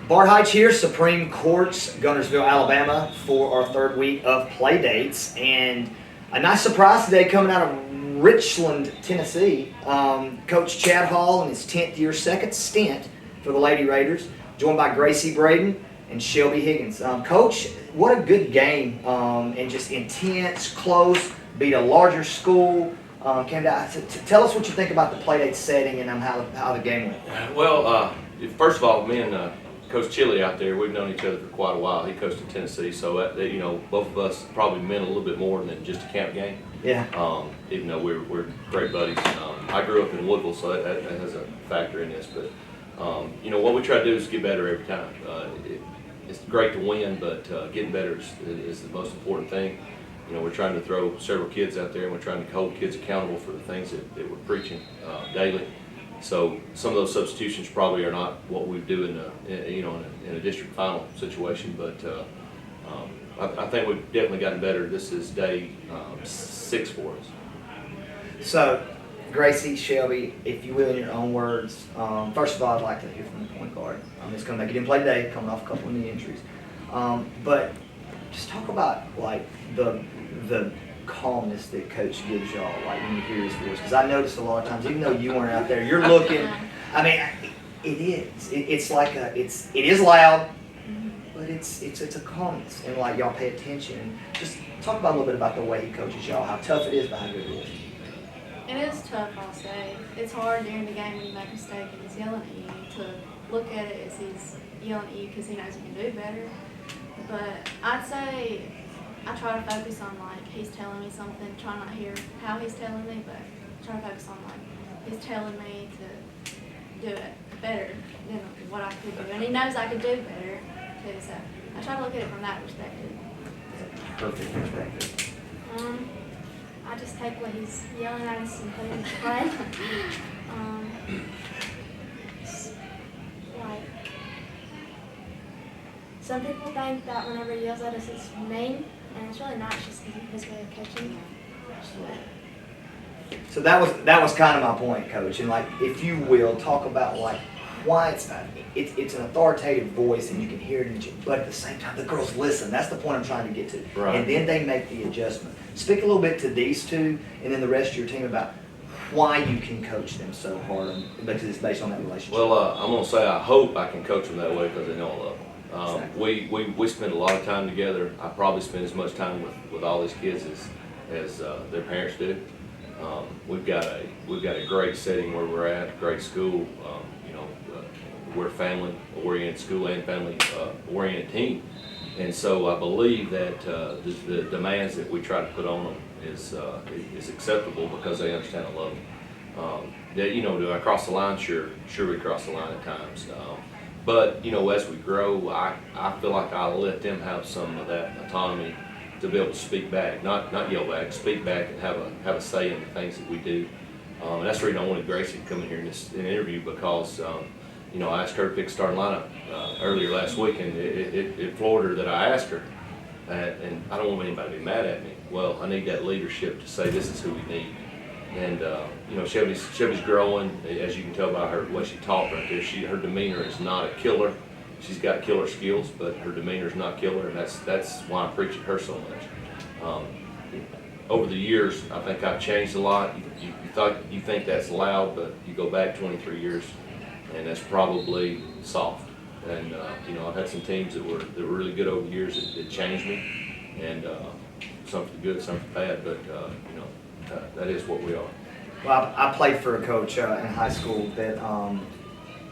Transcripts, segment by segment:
Bart Heitch here, Supreme Court's Gunnersville, Alabama, for our third week of play dates. And a nice surprise today coming out of Richland, Tennessee. Coach Chad Hall in his 10th year, second stint for the Lady Raiders, joined by Gracie Braden and Shelby Higgins. Coach, what a good game, and just intense, close, beat a larger school. Came down. Tell us what you think about the play date setting and how the game went. Well, first of all, me and Coach Chili out there, we've known each other for quite a while. He coached in Tennessee, so both of us probably meant a little bit more than just a camp game. Yeah. Even though we're great buddies. I grew up in Woodville, so that has a factor in this. But what we try to do is get better every time. It's great to win, but getting better is the most important thing. We're trying to throw several kids out there, and we're trying to hold kids accountable for the things that we're preaching daily. So some of those substitutions probably are not what we do in a district final situation, but I think we've definitely gotten better. This is day 6 for us. So, Gracie, Shelby, if you will, in your own words, first of all, I'd like to hear from the point guard. It's going to make it didn't play today, coming off a couple of knee injuries, but just talk about like the calmness that Coach gives y'all, like when you hear his voice. Because I noticed a lot of times, even though you weren't out there, you're looking. I mean, it is. It's like it is loud, but it's a calmness, and like y'all pay attention. Just talk about a little bit about the way he coaches y'all, how tough it is, but how good it is. It is tough, I'll say. It's hard during the game when you make a mistake and he's yelling at you to look at it as he's yelling at you because he knows you can do better. But I'd say I try to focus on like he's telling me something, try not to hear how he's telling me, but try to focus on like he's telling me to do it better than what I could do. And he knows I could do better too, so I try to look at it from that perspective. Perfect perspective. I just take what he's yelling at us and put it into play. Like, some people think that whenever he yells at us it's mean, and it's really not. It's just his way of coaching. So that was kind of my point, Coach. And like, if you will, talk about like why it's an authoritative voice and you can hear it, but at the same time the girls listen. That's the point I'm trying to get to. Right. And then they make the adjustment. Speak a little bit to these two, and then the rest of your team about why you can coach them so hard, because it's based on that relationship. Well, I'm going to say I hope I can coach them that way because they know I love them. Exactly. We spend a lot of time together. I probably spend as much time with all these kids as their parents do. We've got a great setting where we're at, great school. We're a family-oriented school and family-oriented team, and so I believe that the demands that we try to put on them is acceptable because they understand I love them. Do I cross the line? Sure we cross the line at times. But as we grow, I feel like I let them have some of that autonomy to be able to speak back, not yell back, speak back and have a say in the things that we do. And that's the reason I wanted Gracie to come in here in this interview because I asked her to pick a starting lineup earlier last week, and it floored her that I asked her. And I don't want anybody to be mad at me. Well, I need that leadership to say this is who we need. And Shelby's growing, as you can tell by her what she taught right there. Her demeanor is not a killer. She's got killer skills, but her demeanor is not killer, and that's why I preach at her so much. Over the years, I think I've changed a lot. You think that's loud, but you go back 23 years, and that's probably soft. And I've had some teams that were really good over the years that changed me, and some for the good, some for the bad. But that is what we are. Well, I played for a coach in high school that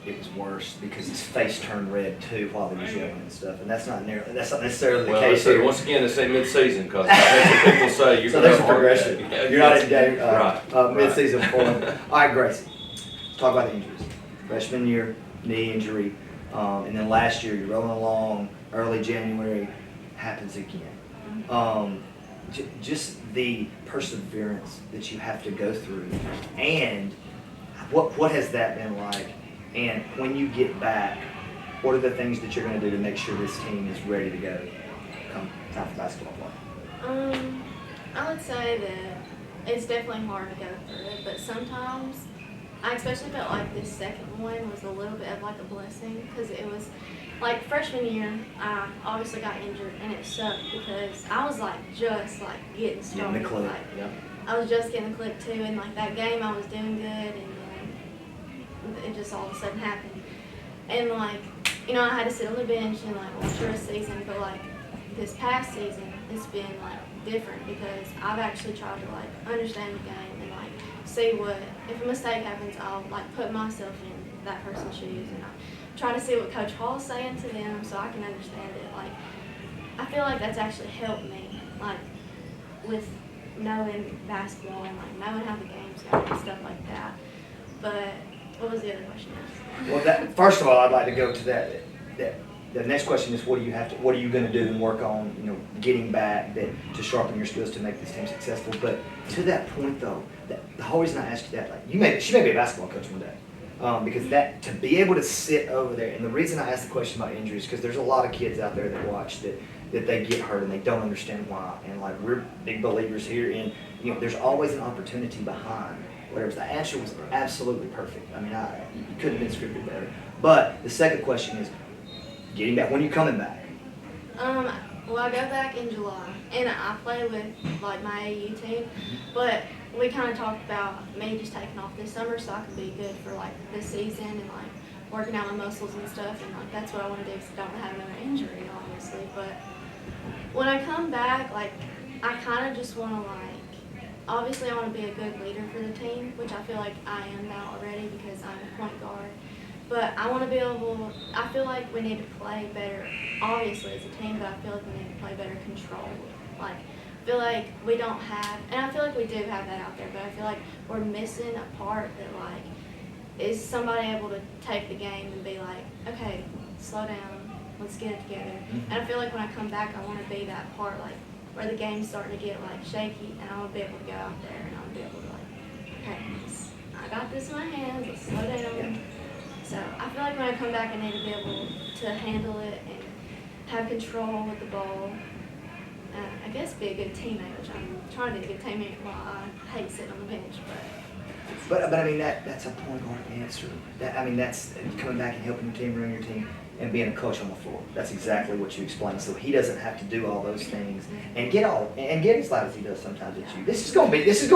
it was worse because his face turned red too while he was yelling and stuff, and that's not necessarily the case here. Once again, it's in mid-season because that's what people say. You're so there's a progression. You're not in game right. mid-season form. All right, Gracie, let's talk about the injuries. Freshman year, knee injury, and then last year you're rolling along. Early January happens again. Just the perseverance that you have to go through, and what has that been like? And when you get back, what are the things that you're going to do to make sure this team is ready to go come time for basketball play? I would say that it's definitely hard to go through it, but sometimes I especially felt like this second one was a little bit of like a blessing because it was like freshman year, I obviously got injured and it sucked because I was like just like getting started. Getting the click. Like, Yeah. I was just getting the click too, and like that game I was doing good, and then it just all of a sudden happened. And like, you know, I had to sit on the bench and like watch the rest of the season, but like this past season, it's been like different because I've actually tried to like understand the game and like see what, if a mistake happens, I'll like put myself in that person's shoes and I try to see what Coach Hall's saying to them so I can understand it. Like, I feel like that's actually helped me, like, with knowing basketball and like knowing how the game's going and stuff like that. But what was the other question? Well, that, first of all, I'd like to go to that. The next question is, what are you going to do and work on, you know, getting back to sharpen your skills to make this team successful? But to that point, though, the whole reason I asked you that, like, she may be a basketball coach one day, because that to be able to sit over there, and the reason I asked the question about injuries, because there's a lot of kids out there that watch that they get hurt and they don't understand why, and like we're big believers here in, you know, there's always an opportunity behind. Whatever. The answer was absolutely perfect. I mean, you couldn't have been scripted better. But the second question is, getting back. When are you coming back? Well, I go back in July, and I play with like my AU team, but we kind of talked about me just taking off this summer so I can be good for like this season and like working out my muscles and stuff, and like that's what I want to do because I don't have another injury, obviously. But when I come back, like I kind of just want to like. Obviously, I want to be a good leader for the team, which I feel like I am now already because I'm a point guard. But I want to be able, I feel like we need to play better, obviously as a team, but I feel like we need to play better control. Like, I feel like we don't have, and I feel like we do have that out there, but I feel like we're missing a part that, like, is somebody able to take the game and be like, okay, slow down, let's get it together. And I feel like when I come back, I want to be that part, like, where the game's starting to get like shaky, and I want to be able to go out there and I want to be able to like, okay, I got this in my hands, let's slow down. So I feel like when I come back, I need to be able to handle it and have control with the ball. I guess be a good teammate, which I'm trying to be a good teammate while I hate sitting on the bench, But I mean that's a point guard answer. I mean that's coming back and helping your team, run your team, and being a coach on the floor. That's exactly what you explained. So he doesn't have to do all those things and get as loud as he does sometimes at you. This is gonna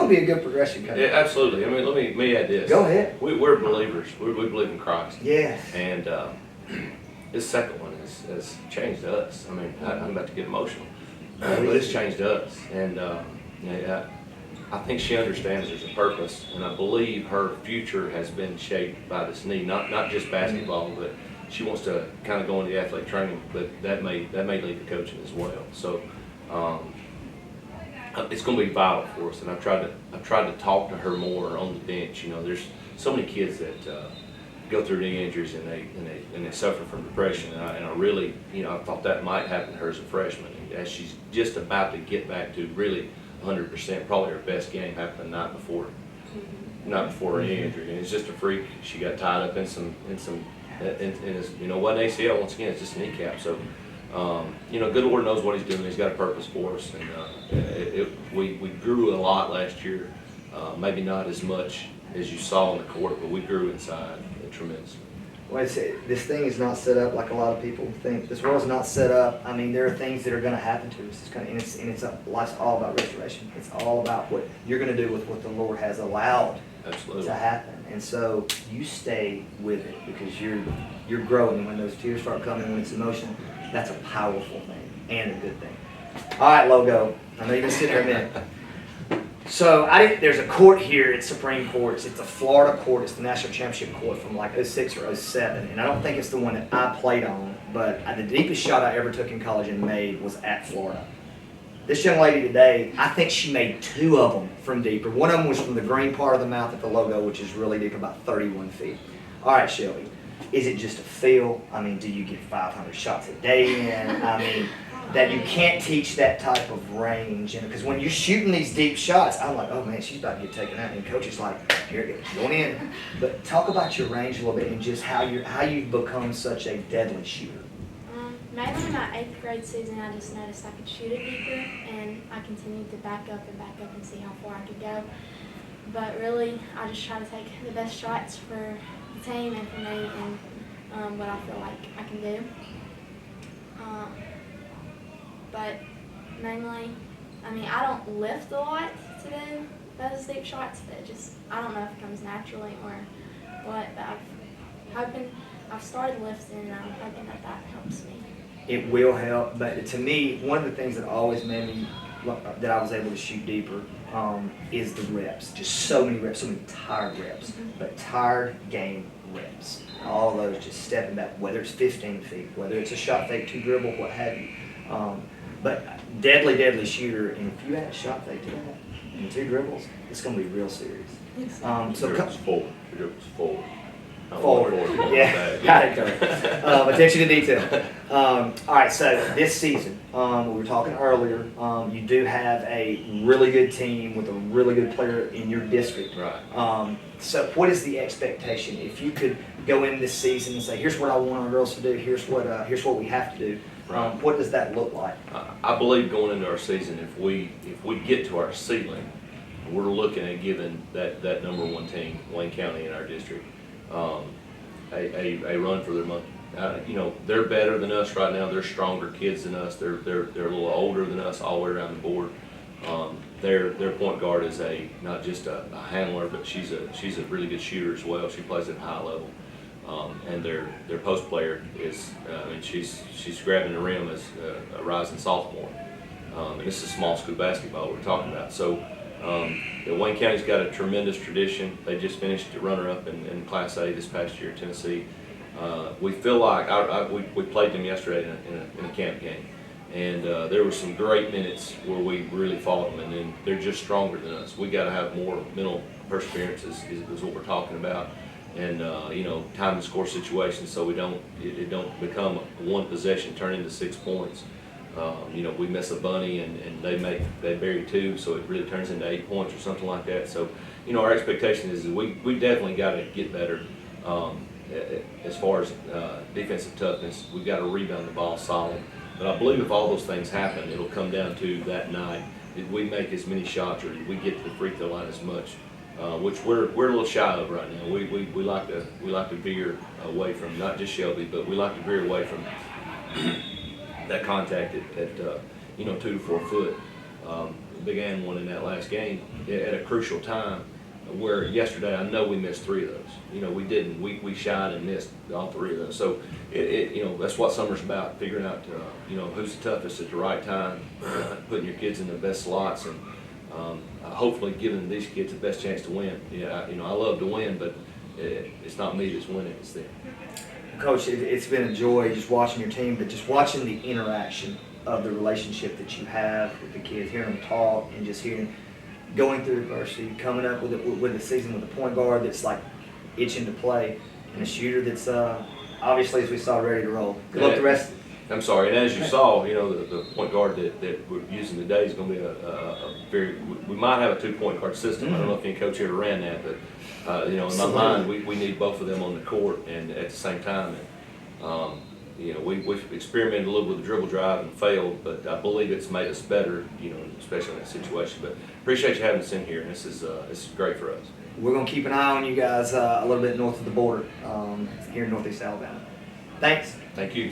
be a good progression. Coach. Yeah, absolutely. I mean, let me add this. Go ahead. We're believers. We believe in Christ. Yeah. And this second one has changed us. I mean, I'm about to get emotional, but it's changed us. And yeah, I think she understands there's a purpose, and I believe her future has been shaped by this knee. Not just basketball, but she wants to kind of go into the athletic training, but that may lead to coaching as well. So it's going to be vital for us. And I've tried to talk to her more on the bench. You know, there's so many kids that go through knee injuries and they suffer from depression. And I really, you know, I thought that might happen to her as a freshman, and as she's just about to get back to really 100%, probably her best game happened the night before her knee injury, and it's just a freak. She got tied up in some. You know, wasn't ACL, once again, it's just a kneecap. So, you know, good Lord knows what He's doing. He's got a purpose for us, and we grew a lot last year. Maybe not as much as you saw in the court, but we grew inside tremendously. Well, this thing is not set up like a lot of people think. This world's not set up. I mean, there are things that are going to happen to us. It's all about restoration. It's all about what you're going to do with what the Lord has allowed to happen. And so you stay with it because you're growing. When those tears start coming, when it's emotional, that's a powerful thing and a good thing. All right, Logo. I know you've been sitting there a minute. So there's a court here at Supreme Court. It's a Florida court. It's the national championship court from like 06 or 07. And I don't think it's the one that I played on, but the deepest shot I ever took in college and made was at Florida. This young lady today, I think she made 2 of them from deeper. One of them was from the green part of the mouth at the Logo, which is really deep, about 31 feet. All right, Shelby, is it just a feel? I mean, do you get 500 shots a day in? I mean, that you can't teach that type of range. Because when you're shooting these deep shots, I'm like, oh man, she's about to get taken out. And Coach is like, here it goes, going in. But talk about your range a little bit and just how you've become such a deadly shooter. Mainly in my 8th grade season, I just noticed I could shoot it deeper, and I continued to back up and see how far I could go. But really, I just try to take the best shots for the team and for me, and what I feel like I can do. But mainly, I mean, I don't lift a lot to do those deep shots, but I don't know if it comes naturally or what, but I've started lifting, and I'm hoping that helps me. It will help, but to me, one of the things that always made me, that I was able to shoot deeper, is the reps. Just so many reps, so many tired reps, but tired game reps. All of those just stepping back, whether it's 15 feet, whether it's a shot fake, 2 dribble, what have you. But deadly shooter, and if you add a shot fake to that and 2 dribbles, it's going to be real serious. Dribbles forward. Forward. Yeah, got it, Coach. Attention to detail. All right, so this season, we were talking earlier, you do have a really good team with a really good player in your district. Right. So what is the expectation? If you could go in this season and say, here's what I want our girls to do, here's what we have to do, Right. What does that look like? I believe going into our season, if we get to our ceiling, we're looking at giving that number 1 team, Wayne County in our district, a run for their money. You know, they're better than us right now. They're stronger kids than us. They're a little older than us all the way around the board. Their point guard is not just a handler, but she's a really good shooter as well. She plays at a high level. And their post player is, she's grabbing the rim as a rising sophomore. And this is small school basketball we're talking about. So Wayne County's got a tremendous tradition. They just finished the runner-up in Class A this past year, Tennessee. We feel like we played them yesterday in a camp game, and there were some great minutes where we really fought them, and then they're just stronger than us. We got to have more mental perseverance is what we're talking about. And you know, time and score situations, so it don't become 1 possession turn into 6 points. You know, we miss a bunny and they bury 2, so it really turns into 8 points or something like that. So, you know, our expectation is that we definitely got to get better as far as defensive toughness. We've got to rebound the ball solid. But I believe if all those things happen, it'll come down to that night. Did we make as many shots, or did we get to the free throw line as much? Which we're a little shy of right now. We like to veer away from not just Shelby, but we like to veer away from that contact at 2 to 4 foot. Big Ann won in that last game at a crucial time. Where yesterday I know we missed 3 of those. You know, we didn't. We shied and missed all 3 of those. So you know, that's what summer's about: figuring out who's the toughest at the right time, putting your kids in the best slots, and hopefully giving these kids the best chance to win. Yeah, I love to win, but it's not me that's winning, it's them. Coach, it's been a joy just watching your team, but just watching the interaction of the relationship that you have with the kids, hearing them talk and just going through adversity, coming up with a season with a point guard that's like itching to play, and a shooter that's obviously, as we saw, ready to roll. Good luck the rest. I'm sorry, and as you saw, the point guard that we're using today is going to be a we might have a 2-point guard system. I don't know if any coach ever ran that, but in my mind, we need both of them on the court and at the same time. And, we've experimented a little with the dribble drive and failed, but I believe it's made us better, especially in that situation. But appreciate you having us in here, and this is great for us. We're going to keep an eye on you guys a little bit north of the border here in Northeast Alabama. Thanks. Thank you.